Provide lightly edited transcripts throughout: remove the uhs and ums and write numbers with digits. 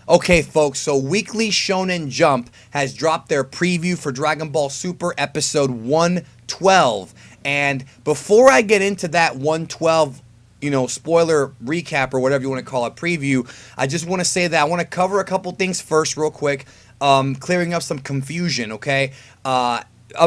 Okay, folks, so Weekly Shonen Jump has dropped their preview for Dragon Ball Super episode 112. And before I get into that 112, spoiler recap or whatever you want to call it, preview, I just want to say that I want to cover a couple things first, real quick, clearing up some confusion, okay?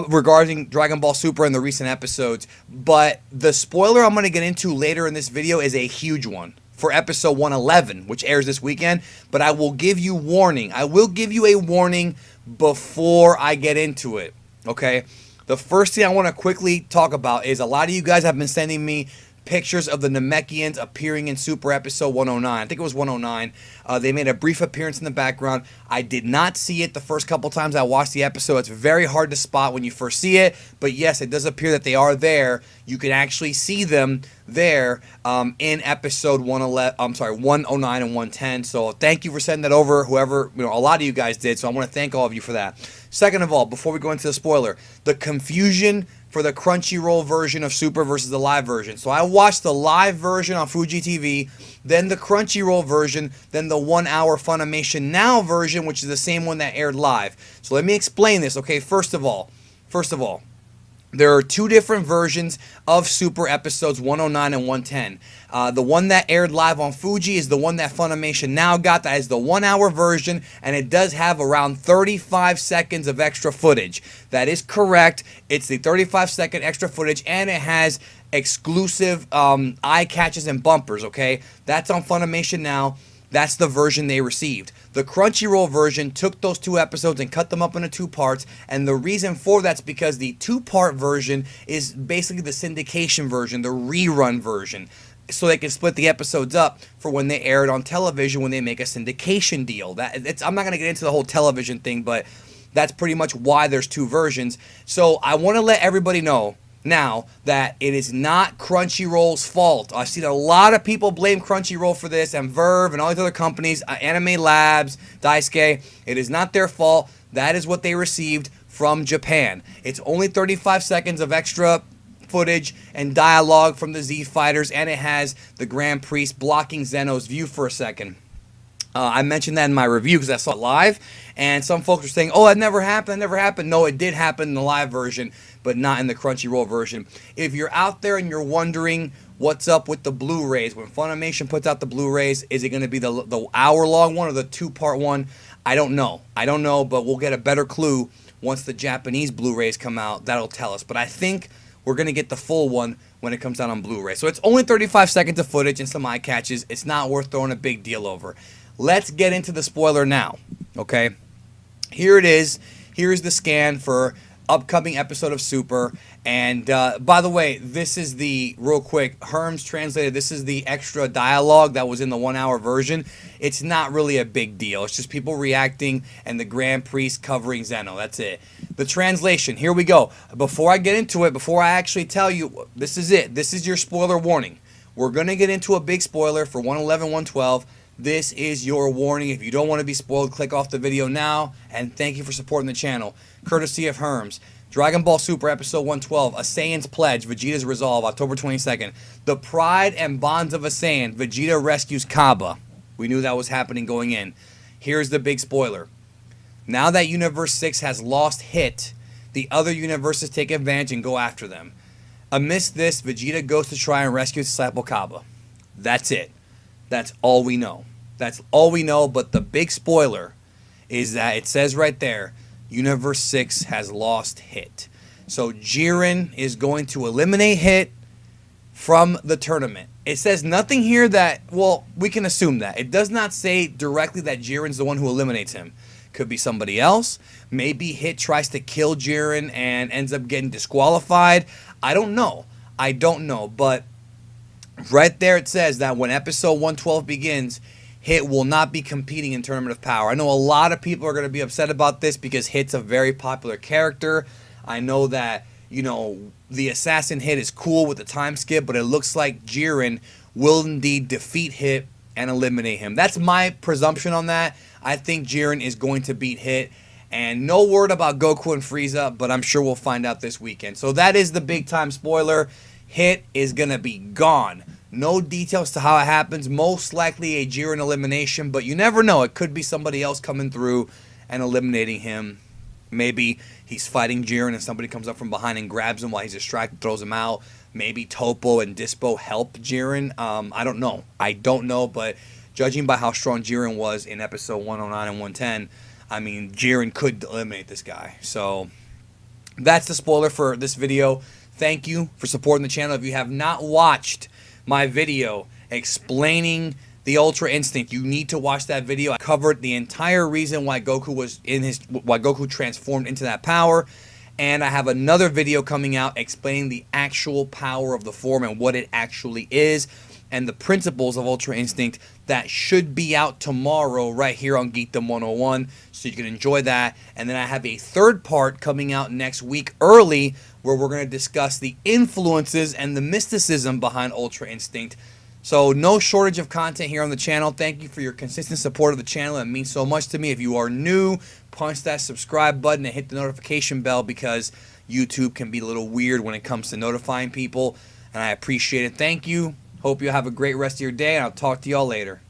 Regarding Dragon Ball Super and the recent episodes. But the spoiler I'm going to get into later in this video is a huge one for episode 111, which airs this weekend. But I will give you warning. I will give you a warning before I get into it, okay? The first thing I want to quickly talk about is a lot of you guys have been sending me pictures of the Namekians appearing in Super episode 109. I think it was 109. They made a brief appearance in the background. I did not see it the first couple times I watched the episode. It's very hard to spot when you first see it, but yes, it does appear that they are there. You can actually see them there in episode 109 and 110. So thank you for sending that over, whoever, a lot of you guys did, so I want to thank all of you for that. Second of all, before we go into the spoiler, the confusion for the Crunchyroll version of Super versus the live version. So I watched the live version on Fuji TV, then the Crunchyroll version, then the 1 hour Funimation Now version, which is the same one that aired live. So let me explain this, okay? First of all, there are two different versions of Super episodes 109 and 110. The one that aired live on Fuji is the one that Funimation Now got. That is the 1 hour version, and it does have around 35 seconds of extra footage. That is correct. It's the 35-second extra footage, and it has exclusive eye catches and bumpers, okay? That's on Funimation Now. That's the version they received. The Crunchyroll version took those two episodes and cut them up into two parts, and the reason for that's because the two-part version is basically the syndication version, the rerun version, so they can split the episodes up for when they aired on television when they make a syndication deal. I'm not going to get into the whole television thing, but that's pretty much why there's two versions. So I want to let everybody know now that it is not Crunchyroll's fault. I've seen a lot of people blame Crunchyroll for this, and Verve and all these other companies, Anime Labs, Daisuke. It is not their fault. That is what they received from Japan. It's only 35 seconds of extra footage and dialogue from the Z Fighters, and it has the Grand Priest blocking Zeno's view for a second. I mentioned that in my review because I saw it live, and some folks were saying, oh, that never happened, No, it did happen in the live version, but not in the Crunchyroll version. If you're out there and you're wondering what's up with the Blu-rays, when Funimation puts out the Blu-rays, is it going to be the hour-long one or the two-part one? I don't know, but we'll get a better clue once the Japanese Blu-rays come out. That'll tell us, but I think we're going to get the full one when it comes out on Blu-ray. So it's only 35 seconds of footage and some eye catches. It's not worth throwing a big deal over. Let's get into the spoiler now, okay? Here it is. Here's the scan for upcoming episode of Super. And by the way, this is real quick, Herms translated, this is the extra dialogue that was in the 1 hour version. It's not really a big deal. It's just people reacting and the Grand Priest covering Zeno. That's it. The translation, here we go. Before I get into it, before I actually tell you, this is it. This is your spoiler warning. We're going to get into a big spoiler for 111, 112. This is your warning. If you don't want to be spoiled, click off the video now. And thank you for supporting the channel. Courtesy of Herms. Dragon Ball Super Episode 112, A Saiyan's Pledge, Vegeta's Resolve, October 22nd. The Pride and Bonds of a Saiyan, Vegeta rescues Kaba. We knew that was happening going in. Here's the big spoiler. Now that Universe 6 has lost Hit, the other universes take advantage and go after them. Amidst this, Vegeta goes to try and rescue his disciple Kaba. That's it. That's all we know. That's all we know, but the big spoiler is that it says right there, Universe 6 has lost Hit. So Jiren is going to eliminate Hit from the tournament. It says nothing here that, well, we can assume that. It does not say directly that Jiren's the one who eliminates him. Could be somebody else. Maybe Hit tries to kill Jiren and ends up getting disqualified. I don't know. But right there it says that when episode 112 begins, Hit will not be competing in Tournament of Power. I know a lot of people are going to be upset about this because Hit's a very popular character. I know that, the Assassin Hit is cool with the time skip, but it looks like Jiren will indeed defeat Hit and eliminate him. That's my presumption on that. I think Jiren is going to beat Hit. And no word about Goku and Frieza, but I'm sure we'll find out this weekend. So that is the big time spoiler. Hit is going to be gone. No details to how it happens. Most likely a Jiren elimination, but you never know. It could be somebody else coming through and eliminating him. Maybe he's fighting Jiren and somebody comes up from behind and grabs him while he's distracted, throws him out. Maybe Toppo and Dispo help Jiren. I don't know. But judging by how strong Jiren was in episode 109 and 110, I mean, Jiren could eliminate this guy. So that's the spoiler for this video. Thank you for supporting the channel. If you have not watched my video explaining the Ultra Instinct, you need to watch that video. I covered the entire reason why Goku transformed into that power, and I have another video coming out explaining the actual power of the form and what it actually is, and the principles of Ultra Instinct. That should be out tomorrow right here on Geekdom 101, so you can enjoy that. And then I have a third part coming out next week early, where we're going to discuss the influences and the mysticism behind Ultra Instinct. So no shortage of content here on the channel. Thank you for your consistent support of the channel. It means so much to me. If you are new, punch that subscribe button and hit the notification bell, because YouTube can be a little weird when it comes to notifying people, and I appreciate it. Thank you. Hope you have a great rest of your day, and I'll talk to y'all later.